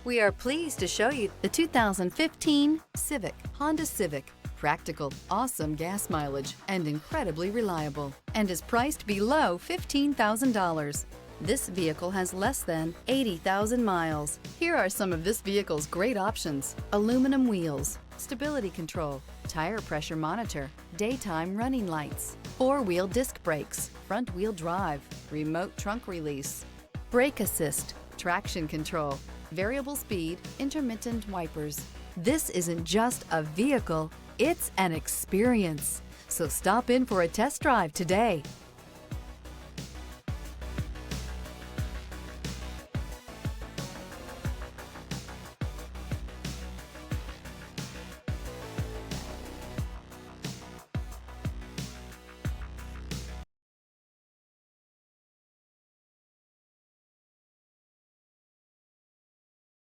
We are pleased to show you the 2015 Civic, Honda Civic. Practical, awesome gas mileage, and incredibly reliable, and is priced below $15,000. This vehicle has less than 80,000 miles. Here are some of this vehicle's great options: aluminum wheels, stability control, tire pressure monitor, daytime running lights, four-wheel disc brakes, front-wheel drive, remote trunk release, brake assist, traction control, variable speed, intermittent wipers. This isn't just a vehicle, it's an experience. So stop in for a test drive today.